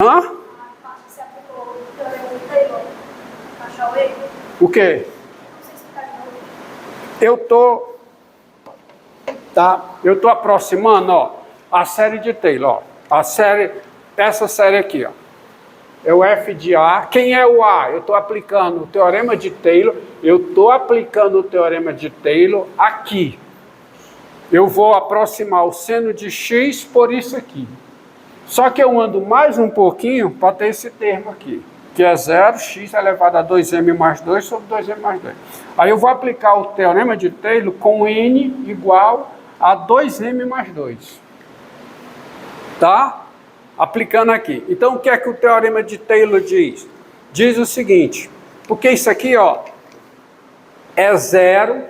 Hã? O quê? Eu tô aproximando, ó, a série de Taylor, ó, essa série aqui, ó, é o f de A. Quem é o A? Eu estou aplicando o teorema de Taylor, aqui. Eu vou aproximar o seno de x por isso aqui. Só que eu ando mais um pouquinho para ter esse termo aqui, que é 0, x elevado a 2m mais 2 sobre 2m mais 2. Aí eu vou aplicar o teorema de Taylor com n igual a 2m mais 2. Tá? Aplicando aqui. Então, o que é que o teorema de Taylor diz? Diz o seguinte, porque isso aqui, ó, é 0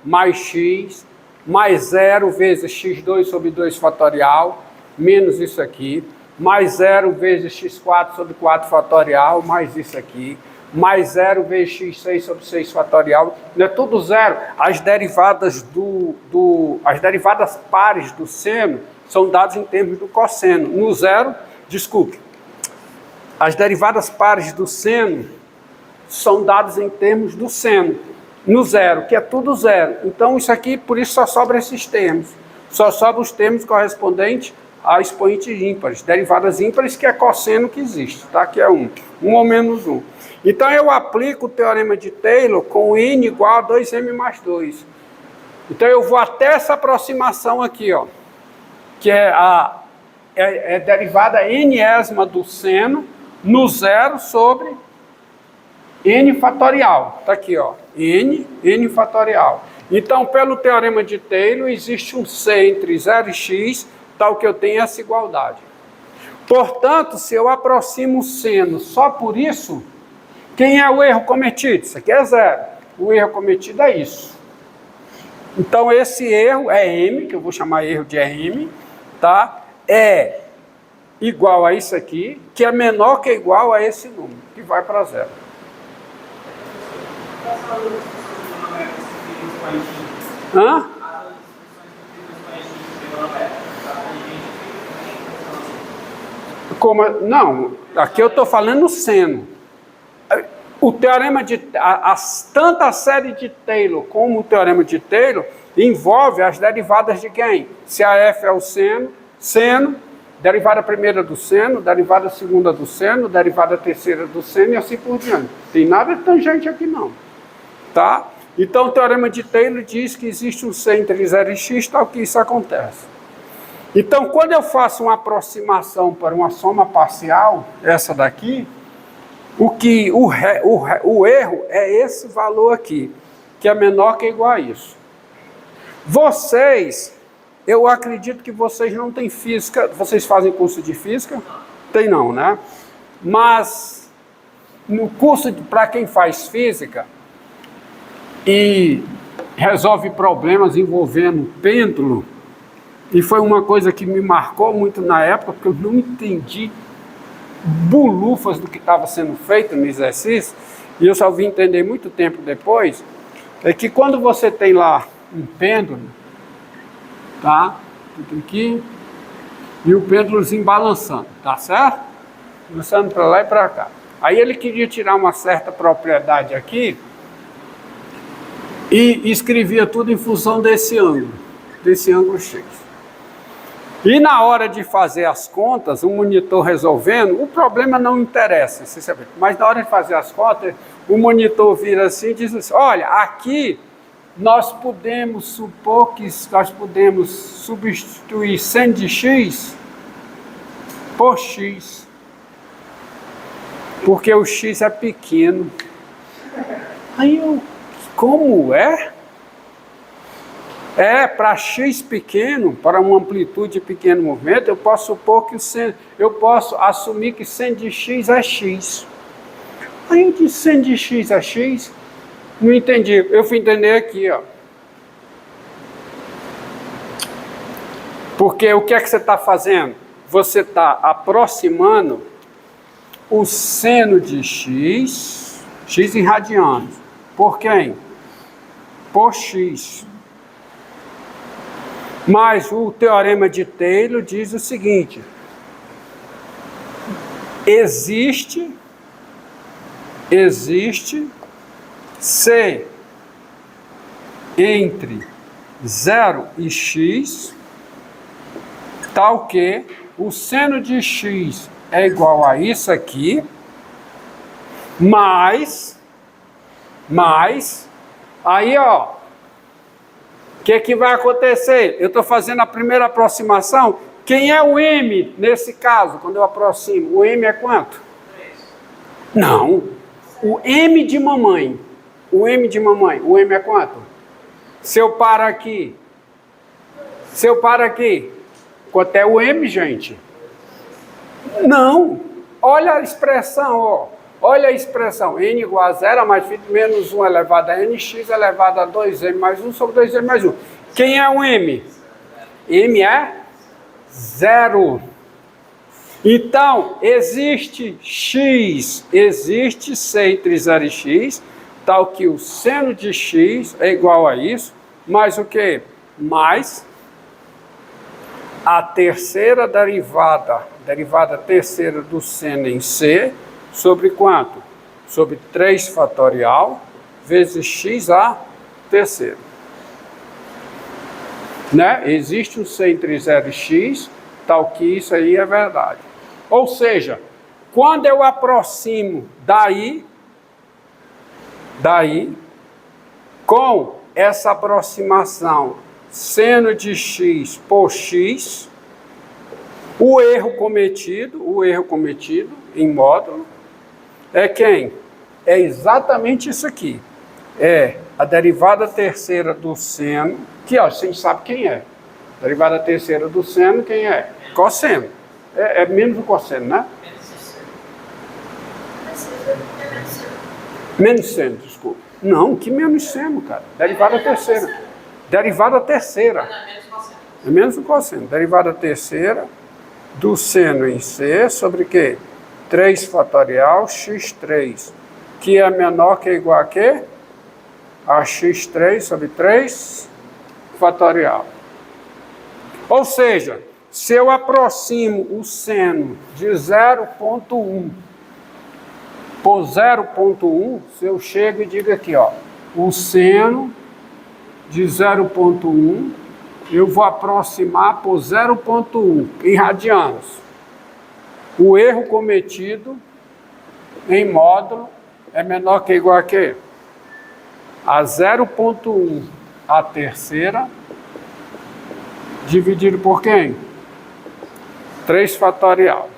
mais x, mais 0 vezes x2 sobre 2 fatorial, menos isso aqui, mais 0 vezes x4 sobre 4 fatorial, mais isso aqui, mais 0 vezes x6 sobre 6 fatorial, não é tudo zero. As derivadas as derivadas pares do seno são dadas em termos do cosseno. No zero, desculpe, as derivadas pares do seno são dadas em termos do seno. No zero, que é tudo zero. Então, isso aqui, por isso só sobra esses termos. Só sobra os termos correspondentes a expoentes ímpares, derivadas ímpares, que é cosseno que existe, tá? Que é 1 ou menos 1. Então, eu aplico o teorema de Taylor com n igual a 2m mais 2. Então, eu vou até essa aproximação aqui, ó, que é a derivada n-ésima do seno no zero sobre n fatorial. Está aqui, ó, n fatorial. Então, pelo teorema de Taylor, existe um C entre 0 e x, tal que eu tenho essa igualdade. Portanto, se eu aproximo o seno só por isso, quem é o erro cometido? Isso aqui é 0. O erro cometido é isso. Então, esse erro é m, que eu vou chamar erro de m, tá? É igual a isso aqui, que é menor que igual a esse número, que vai para 0. Hã? Como? Não, aqui eu estou falando seno. O teorema de tanto a série de Taylor como o teorema de Taylor envolve as derivadas de quem? Se a f é o seno, derivada primeira do seno, derivada segunda do seno, derivada terceira do seno e assim por diante. Tem nada de tangente aqui não. Tá? Então o teorema de Taylor diz que existe um C entre 0 e x, tal que isso acontece. Então, quando eu faço uma aproximação para uma soma parcial, essa daqui, o erro é esse valor aqui, que é menor que igual a isso. Vocês, eu acredito que vocês não têm física, vocês fazem curso de física? Tem não, né? Mas, no curso para quem faz física e resolve problemas envolvendo pêndulo, e foi uma coisa que me marcou muito na época, porque eu não entendi bulufas do que estava sendo feito no exercício, e eu só vim entender muito tempo depois, é que quando você tem lá um pêndulo, tá? Tudo aqui, e o pêndulozinho balançando, tá certo? Balançando para lá e para cá. Aí ele queria tirar uma certa propriedade aqui, e escrevia tudo em função desse ângulo X. E na hora de fazer as contas, o monitor resolvendo, o problema não interessa, mas na hora de fazer as contas, o monitor vira assim e diz assim, olha, aqui nós podemos supor que nós podemos substituir seno de x por x, porque o x é pequeno. Aí eu, como é? Para x pequeno, para uma amplitude de pequeno movimento, eu posso supor que eu posso assumir que seno de x é x. Aí eu disse, seno de x é x? Não entendi. Eu fui entender aqui, ó. Porque o que é que você está fazendo? Você está aproximando o seno de x em radianos. Por quem? Por x. Mas o teorema de Taylor diz o seguinte, existe C entre 0 e x, tal que o seno de x é igual a isso aqui, mais, aí ó, o que vai acontecer? Eu estou fazendo a primeira aproximação. Quem é o m nesse caso, quando eu aproximo? O m é quanto? 3. Não, o m de mamãe. O m de mamãe, o m é quanto? Se eu paro aqui, quanto é o m, gente? Não, olha a expressão, ó. Olha a expressão, n igual a 0 mais menos 1 elevado a n, x elevado a 2m mais 1 sobre 2m mais 1. Quem é o m? M é 0. Então, existe x, existe C entre 0 e x, tal que o seno de x é igual a isso, mais o quê? Mais a terceira derivada terceira do seno em C, sobre quanto? Sobre 3 fatorial vezes x a terceira. Né? Existe um C entre 0 e x, tal que isso aí é verdade. Ou seja, quando eu aproximo daí, com essa aproximação seno de x por x, o erro cometido em módulo, é quem? É exatamente isso aqui. É a derivada terceira do seno, que ó, a gente sabe quem é. Derivada terceira do seno, quem é? Cosseno. É menos o cosseno, né? Menos seno, desculpa. Não, que menos seno, cara. Derivada terceira. Derivada terceira. É menos o cosseno. Derivada terceira do seno em C sobre quê? 3 fatorial x3, que é menor que ou igual a quê? A x3 sobre 3 fatorial. Ou seja, se eu aproximo o seno de 0,1 por 0,1, se eu chego e digo aqui, ó, o seno de 0,1, eu vou aproximar por 0,1 em radianos. O erro cometido em módulo é menor que ou igual a quê? A 0,1 a terceira, dividido por quem? 3 fatorial.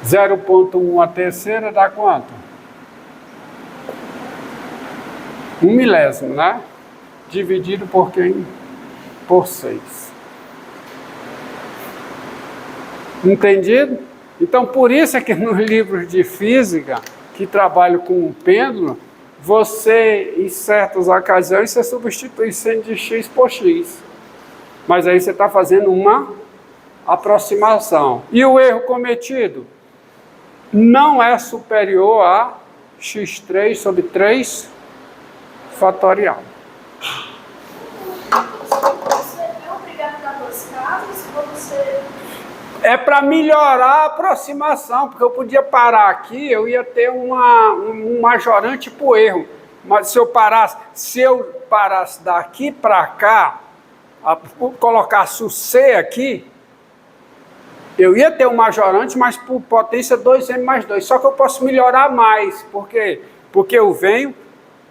0,1 a terceira dá quanto? 1 milésimo, né? Dividido por quem? Por 6. Entendido? Então, por isso é que nos livros de física, que trabalham com o pêndulo, você, em certas ocasiões, você substitui seno de x por x. Mas aí você está fazendo uma aproximação. E o erro cometido não é superior a x3 sobre 3 fatorial. Você é obrigado a dar 2 casos ou você... É para melhorar a aproximação, porque eu podia parar aqui, eu ia ter um majorante para o erro. Mas se eu parasse daqui para cá, colocasse o C aqui, eu ia ter um majorante, mas por potência 2m mais 2. Só que eu posso melhorar mais. Por quê? Porque eu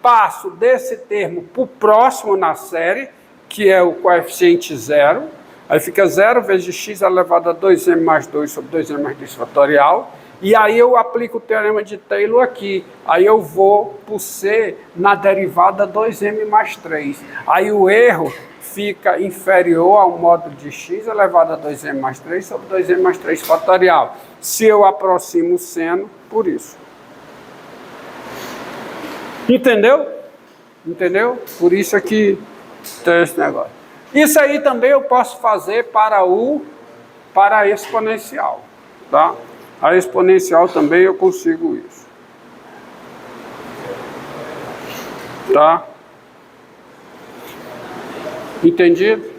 passo desse termo para o próximo na série, que é o coeficiente 0. Aí fica 0 vezes x elevado a 2m mais 2 sobre 2m mais 2 fatorial. E aí eu aplico o teorema de Taylor aqui. Aí eu vou por C na derivada 2m mais 3. Aí o erro fica inferior ao módulo de x elevado a 2m mais 3 sobre 2m mais 3 fatorial. Se eu aproximo o seno, por isso. Entendeu? Entendeu? Por isso aqui tem esse negócio. Isso aí também eu posso fazer para a exponencial, tá? A exponencial também eu consigo isso. Tá? Entendido?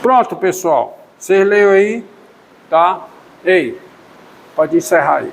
Pronto, pessoal. Vocês leiam aí, tá? Ei, pode encerrar aí.